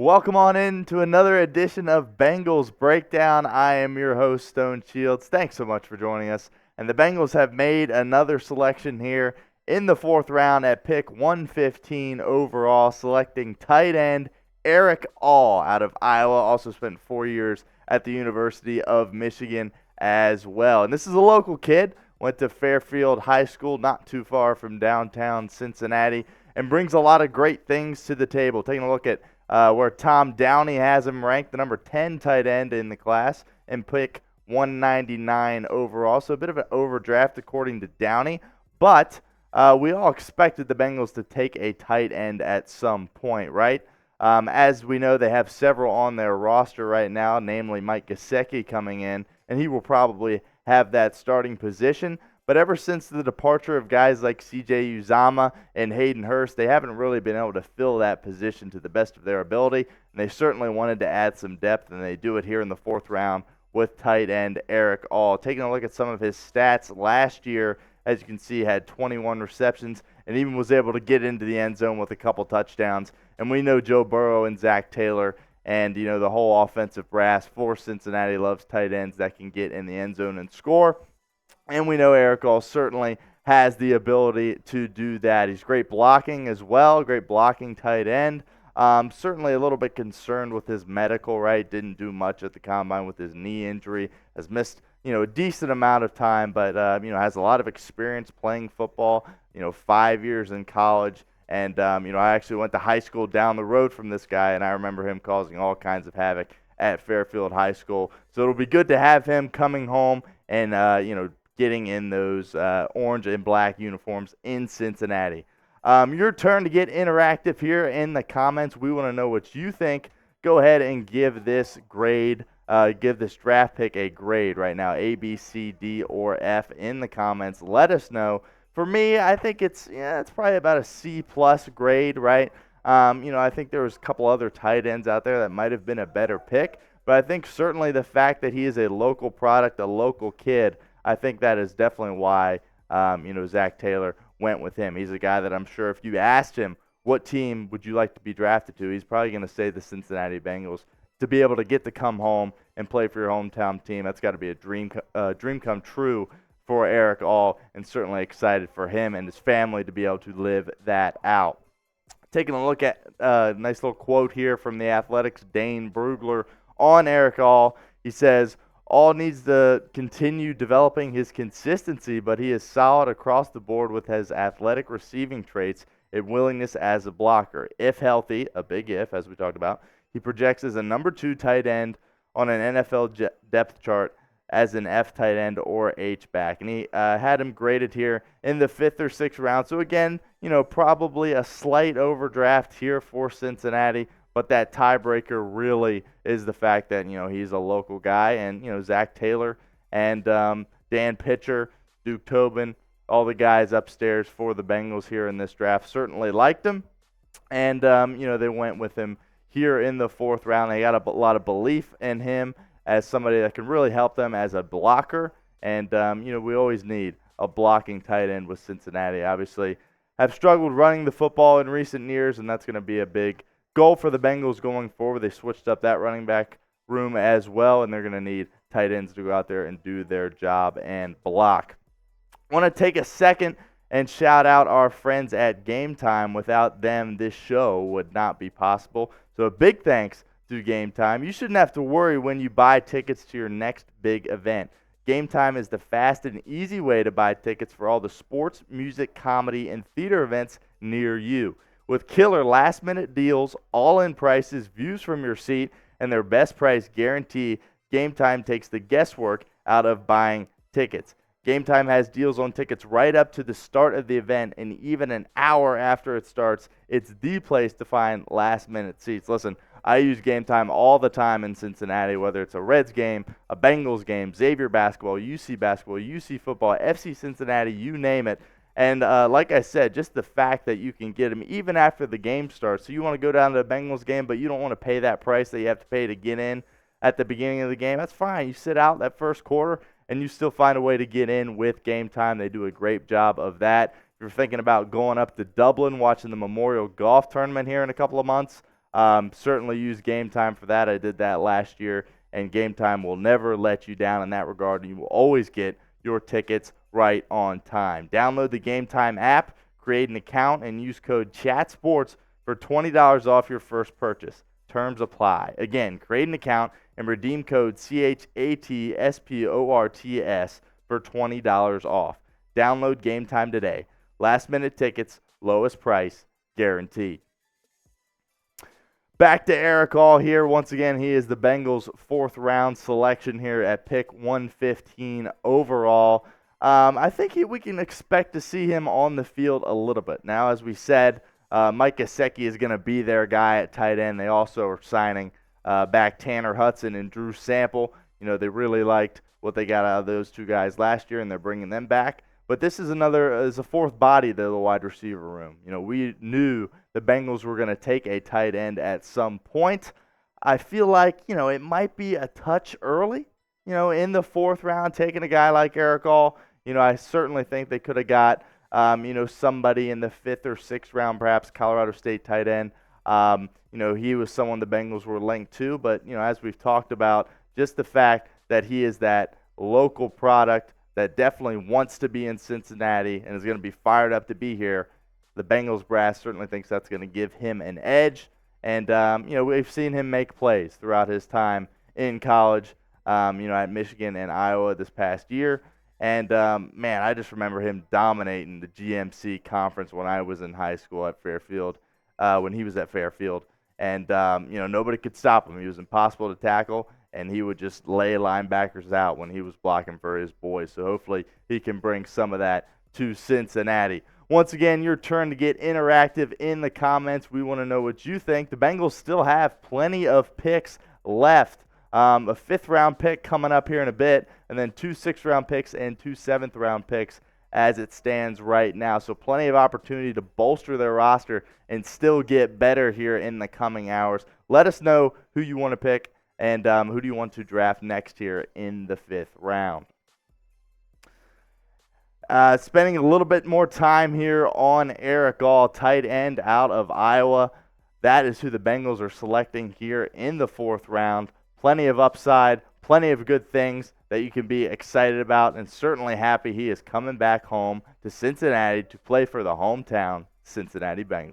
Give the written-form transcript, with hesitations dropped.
Welcome on in to another edition of Bengals Breakdown. I am your host, Stone Shieds. Thanks so much for joining us. And the Bengals have made another selection here in the fourth round at pick 115 overall, selecting tight end Erick All out of Iowa. Also spent 4 years at the University of Michigan as well. And this is a local kid. Went to Fairfield High School, not too far from downtown Cincinnati, and brings a lot of great things to the table. Taking a look at where Tom Downey has him ranked, the number 10 tight end in the class, and pick 199 overall. So a bit of an overdraft according to Downey, but we all expected the Bengals to take a tight end at some point, right? As we know, they have several on their roster right now, namely Mike Gesicki coming in, and he will probably have that starting position. But ever since the departure of guys like C.J. Uzomah and Hayden Hurst, they haven't really been able to fill that position to the best of their ability. And they certainly wanted to add some depth, and they do it here in the fourth round with tight end Erick All. Taking a look at some of his stats last year, as you can see, had 21 receptions and even was able to get into the end zone with a couple touchdowns. And we know Joe Burrow and Zac Taylor and, the whole offensive brass for Cincinnati loves tight ends that can get in the end zone and score. And we know Erick All certainly has the ability to do that. He's great blocking as well, great blocking tight end. Certainly a little bit concerned with his medical, right? Didn't do much at the combine with his knee injury. Has missed, a decent amount of time, but, has a lot of experience playing football, 5 years in college. And, I actually went to high school down the road from this guy, and I remember him causing all kinds of havoc at Fairfield High School. So it'll be good to have him coming home and, getting in those orange and black uniforms in Cincinnati. Your turn to get interactive here in the comments. We want to know what you think. Go ahead and give this give this draft pick a grade right now, A, B, C, D, or F in the comments. Let us know. For me, I think it's probably about a C+ grade, right? I think there was a couple other tight ends out there that might have been a better pick, but I think certainly the fact that he is a local product, a local kid, I think that is definitely why, Zac Taylor went with him. He's a guy that I'm sure if you asked him, what team would you like to be drafted to, he's probably going to say the Cincinnati Bengals. To be able to get to come home and play for your hometown team, that's got to be a dream come true for Erick All, and certainly excited for him and his family to be able to live that out. Taking a look at a nice little quote here from the Athletics' Dane Brugler on Erick All. He says, All needs to continue developing his consistency, but he is solid across the board with his athletic receiving traits and willingness as a blocker. If healthy, a big if, as we talked about, he projects as a number 2 tight end on an NFL depth chart as an F tight end or H back. And he had him graded here in the 5th or 6th round. So again, probably a slight overdraft here for Cincinnati. But that tiebreaker really is the fact that, he's a local guy. And, Zac Taylor and Dan Pitcher, Duke Tobin, all the guys upstairs for the Bengals here in this draft certainly liked him. And, they went with him here in the 4th round. They got a lot of belief in him as somebody that can really help them as a blocker. And, we always need a blocking tight end with Cincinnati. Obviously, have struggled running the football in recent years, and that's going to be a big goal for the Bengals going forward. They switched up that running back room as well, and they're going to need tight ends to go out there and do their job and block. I want to take a second and shout out our friends at Game Time. Without them, this show would not be possible. So a big thanks to Game Time. You shouldn't have to worry when you buy tickets to your next big event. Game Time is the fast and easy way to buy tickets for all the sports, music, comedy, and theater events near you. With killer last-minute deals, all-in prices, views from your seat, and their best price guarantee, Game Time takes the guesswork out of buying tickets. Game Time has deals on tickets right up to the start of the event, and even an hour after it starts, it's the place to find last-minute seats. Listen, I use Game Time all the time in Cincinnati, whether it's a Reds game, a Bengals game, Xavier basketball, UC football, FC Cincinnati, you name it. And like I said, just the fact that you can get them even after the game starts. So you want to go down to the Bengals game, but you don't want to pay that price that you have to pay to get in at the beginning of the game. That's fine. You sit out that first quarter, and you still find a way to get in with Game Time. They do a great job of that. If you're thinking about going up to Dublin, watching the Memorial Golf Tournament here in a couple of months, Certainly use Game Time for that. I did that last year, and Game Time will never let you down in that regard. You will always get your tickets right on time. Download the Game Time app, create an account, and use code CHATSPORTS for $20 off your first purchase. Terms apply. Again, create an account and redeem code CHATSPORTS for $20 off. Download Game Time today. Last minute tickets, lowest price, guaranteed. Back to Erick All here. Once again, he is the Bengals' 4th round selection here at pick 115 overall. I think we can expect to see him on the field a little bit. Now, as we said, Mike Gesicki is going to be their guy at tight end. They also are signing back Tanner Hudson and Drew Sample. You know, they really liked what they got out of those two guys last year, and they're bringing them back. But this is a fourth body to the wide receiver room. You know, we knew the Bengals were going to take a tight end at some point. I feel like, you know, it might be a touch early, you know, in the 4th round, taking a guy like Erick All. You know, I certainly think they could have got, you know, somebody in the 5th or 6th round, perhaps Colorado State tight end. You know, he was someone the Bengals were linked to. But, you know, as we've talked about, just the fact that he is that local product that definitely wants to be in Cincinnati and is going to be fired up to be here, the Bengals brass certainly thinks that's going to give him an edge. And, you know, we've seen him make plays throughout his time in college, you know, at Michigan and Iowa this past year. And, man, I just remember him dominating the GMC conference when I was in high school at Fairfield, when he was at Fairfield. And, you know, nobody could stop him. He was impossible to tackle, and he would just lay linebackers out when he was blocking for his boys. So hopefully he can bring some of that to Cincinnati. Once again, your turn to get interactive in the comments. We want to know what you think. The Bengals still have plenty of picks left. A 5th round pick coming up here in a bit, and then 2 6th round picks and 2 7th round picks as it stands right now. So plenty of opportunity to bolster their roster and still get better here in the coming hours. Let us know who you want to pick and who do you want to draft next here in the 5th round. Spending a little bit more time here on Erick All, tight end out of Iowa. That is who the Bengals are selecting here in the 4th round. Plenty of upside, plenty of good things that you can be excited about, and certainly happy he is coming back home to Cincinnati to play for the hometown Cincinnati Bengals.